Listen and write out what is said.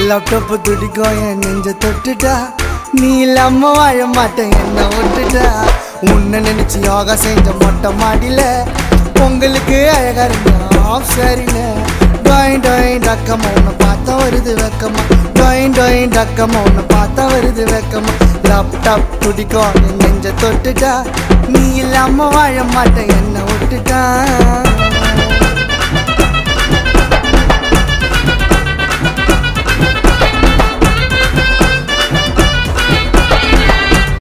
laptop துடிக்கும் என் நெஞ்ச தொட்டுட்டா நீ இல்லாம வாழ மாட்டேன் என்ன விட்டுட்டா உன்னை நினைச்சு யோகா செஞ்ச மொட்டை மாடியில உங்களுக்கு அழகா இருந்தா சரின்னு டொயின் டொயின் டக்கமா உன்னை பார்த்தா வருது வெக்கமா டொயின் டொயின் டக்கமா உன்னை பார்த்தா வருது வெக்கமா லேப்டாப் துடிக்கும் என் நெஞ்ச தொட்டுட்டா நீ இல்லாம வாழ மாட்டேன் என்ன விட்டுட்டா